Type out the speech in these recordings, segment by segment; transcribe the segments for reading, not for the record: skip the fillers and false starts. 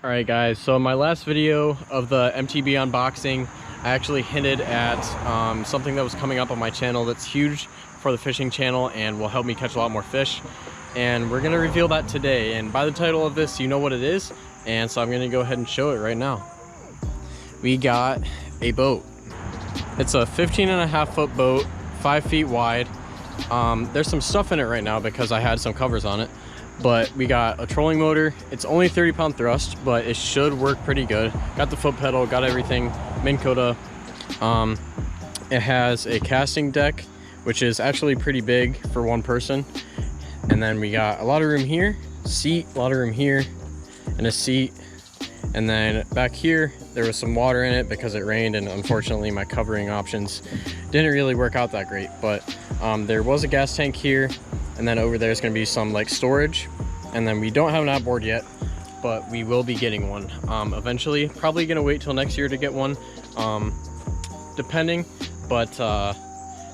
Alright guys, so in my last video of the MTB unboxing, I actually hinted at something that was coming up on my channel that's huge for the fishing channel and will help me catch a lot more fish. And we're going to reveal that today, and by the title of this you know what it is, and so I'm going to go ahead and show it right now. We got a boat. It's a 15.5-foot boat, 5 feet wide. There's some stuff in it right now because I had some covers on it. But we got a trolling motor. It's only 30-pound thrust, but it should work pretty good. Got the foot pedal, got everything, minn kota. It has a casting deck, which is actually pretty big for one person. And then we got a lot of room here, seat, a lot of room here, and a seat. And then back here, there was some water in it because it rained, and unfortunately my covering options didn't really work out that great. But there was a gas tank here. And then over there is going to be some like storage, and then we don't have an outboard yet, but we will be getting one eventually. Probably going to wait till next year to get one, depending. But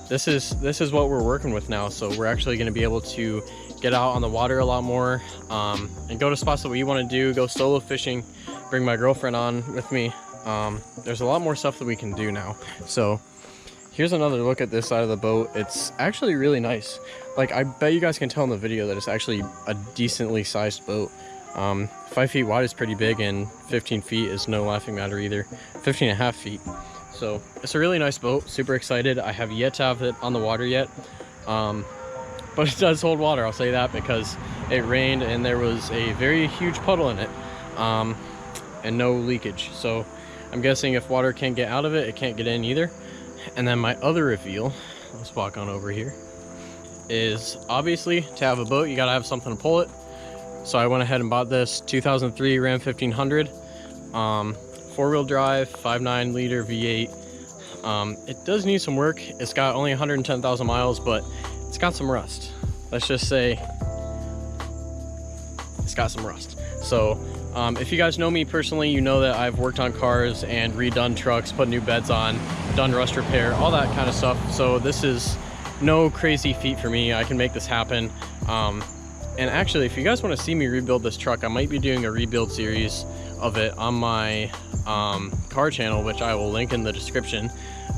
this is what we're working with now. So we're actually going to be able to get out on the water a lot more, and go to spots that we want to do. Go solo fishing, bring my girlfriend on with me. There's a lot more stuff that we can do now. So here's another look at this side of the boat. It's actually really nice. Like, I bet you guys can tell in the video that it's actually a decently sized boat. 5 feet wide is pretty big, and 15 feet is no laughing matter either. 15.5 feet. So it's a really nice boat. Super excited. I have yet to have it on the water yet. But it does hold water, I'll say that, because it rained and there was a very huge puddle in it. And no leakage. So I'm guessing if water can't get out of it, it can't get in either. And then my other reveal, let's walk on over here, is obviously to have a boat you gotta have something to pull it. So I went ahead and bought this 2003 Ram 1500, 4-wheel drive, 5.9 liter V8. It does need some work. It's got only 110,000 miles, but it's got some rust. Let's just say it's got some rust. So if you guys know me personally, you know that I've worked on cars and redone trucks, put new beds on, done rust repair, all that kind of stuff. So this is no crazy feat for me. I can make this happen. And actually, if you guys want to see me rebuild this truck, I might be doing a rebuild series of it on my car channel, which I will link in the description.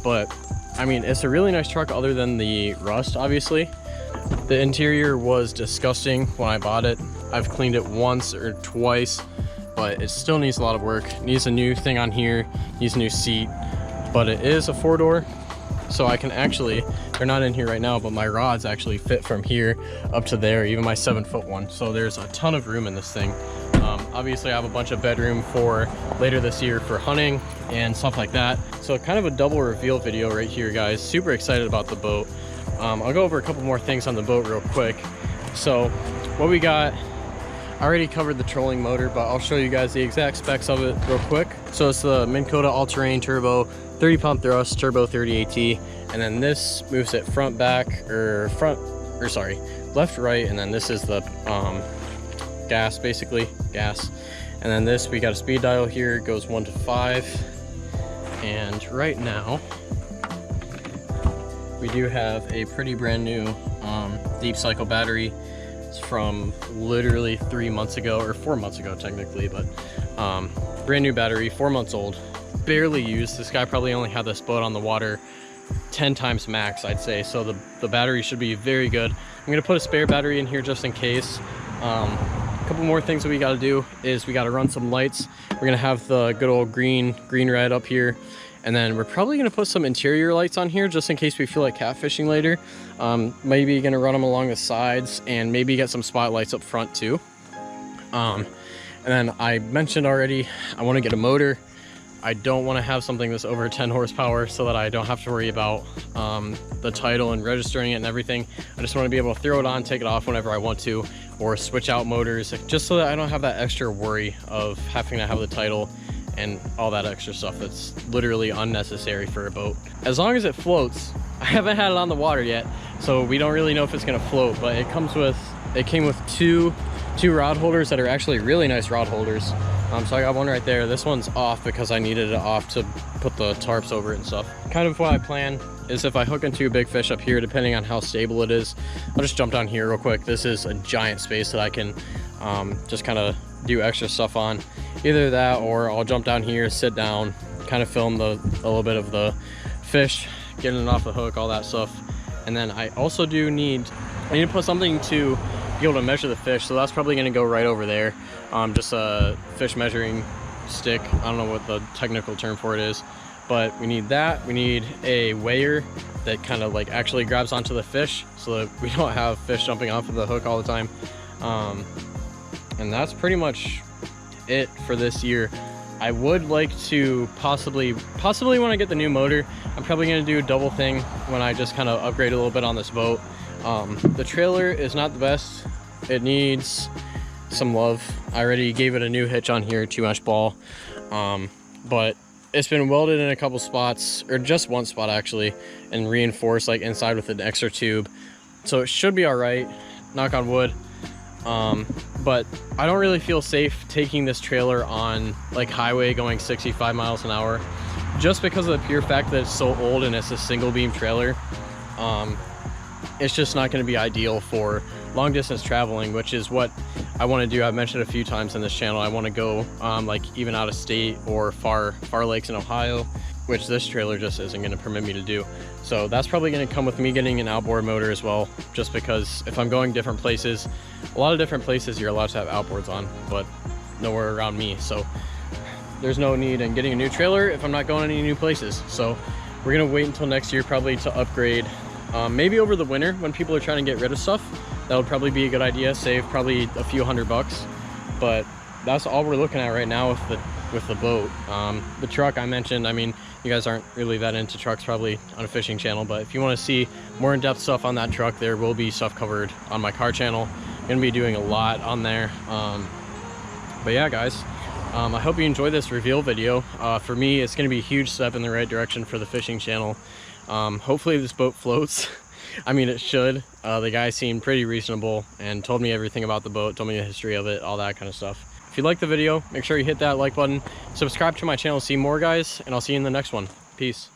But I mean, it's a really nice truck other than the rust, obviously. The interior was disgusting when I bought it. I've cleaned it once or twice, but it still needs a lot of work. It needs a new thing on here, needs a new seat, but it is a 4-door. So I can actually, they're not in here right now, but my rods actually fit from here up to there, even my 7-foot one. So there's a ton of room in this thing. Obviously I have a bunch of bedroom for later this year for hunting and stuff like that. So kind of a double reveal video right here, guys. Super excited about the boat. I'll go over a couple more things on the boat real quick. So what we got, I already covered the trolling motor, but I'll show you guys the exact specs of it real quick. So it's the minn kota all-terrain turbo, 30-pound thrust, turbo 30 AT, and then this moves it left, right, and then this is the gas, basically, gas. And then this, we got a speed dial here, it goes 1 to 5. And right now, we do have a pretty brand new deep cycle battery. It's from literally 3 months ago, or 4 months ago technically, but brand new battery, 4 months old, barely used. This guy probably only had this boat on the water 10 times max, I'd say. So the battery should be very good. I'm gonna put a spare battery in here just in case. A couple more things that we got to do is we got to run some lights. We're gonna have the good old green red up here, and then we're probably gonna put some interior lights on here just in case we feel like catfishing later. Maybe gonna run them along the sides and maybe get some spotlights up front too. And then I mentioned already, I want to get a motor. I don't want to have something that's over 10 horsepower so that I don't have to worry about the title and registering it and everything. I just want to be able to throw it on, take it off whenever I want to, or switch out motors, just so that I don't have that extra worry of having to have the title and all that extra stuff that's literally unnecessary for a boat. As long as it floats. I haven't had it on the water yet, so we don't really know if it's gonna float, but it came with two rod holders that are actually really nice rod holders. So I got one right there. This one's off because I needed it off to put the tarps over it and stuff. Kind of what I plan is if I hook into a big fish up here, depending on how stable it is, I'll just jump down here real quick. This is a giant space that I can just kind of do extra stuff on. either that or I'll jump down here, sit down, kind of film a little bit of the fish, getting it off the hook, all that stuff. And then I also need to put something to be able to measure the fish, so that's probably going to go right over there. Just a fish measuring stick. I don't know what the technical term for it is, but we need that. We need a weigher that kind of like actually grabs onto the fish so that we don't have fish jumping off of the hook all the time. And that's pretty much it for this year. I would like to possibly when I get the new motor, I'm probably going to do a double thing when I just kind of upgrade a little bit on this boat. The trailer is not the best. It needs some love. I already gave it a new hitch on here, 2-mesh ball, but it's been welded in a couple spots, or just one spot actually, and reinforced like inside with an extra tube, so it should be all right, knock on wood. But I don't really feel safe taking this trailer on like highway going 65 miles an hour, just because of the pure fact that it's so old and it's a single beam trailer. It's just not going to be ideal for long distance traveling, which is what I want to do. I've mentioned a few times in this channel, I want to go like even out of state or far lakes in Ohio, which this trailer just isn't going to permit me to do. So that's probably going to come with me getting an outboard motor as well, just because if I'm going different places, a lot of different places you're allowed to have outboards on, but nowhere around me. So there's no need in getting a new trailer if I'm not going any new places. So we're going to wait until next year probably to upgrade. Maybe over the winter when people are trying to get rid of stuff, that would probably be a good idea. Save probably a few $100, but that's all we're looking at right now with the boat. The truck I mentioned, I mean, you guys aren't really that into trucks probably on a fishing channel, but if you want to see more in-depth stuff on that truck, there will be stuff covered on my car channel. I'm gonna be doing a lot on there. But yeah, guys, I hope you enjoyed this reveal video. For me, it's gonna be a huge step in the right direction for the fishing channel. Hopefully this boat floats. I mean, it should. The guy seemed pretty reasonable and told me everything about the boat, told me the history of it, all that kind of stuff. If you liked the video, make sure you hit that like button, subscribe to my channel to see more, guys, and I'll see you in the next one. Peace.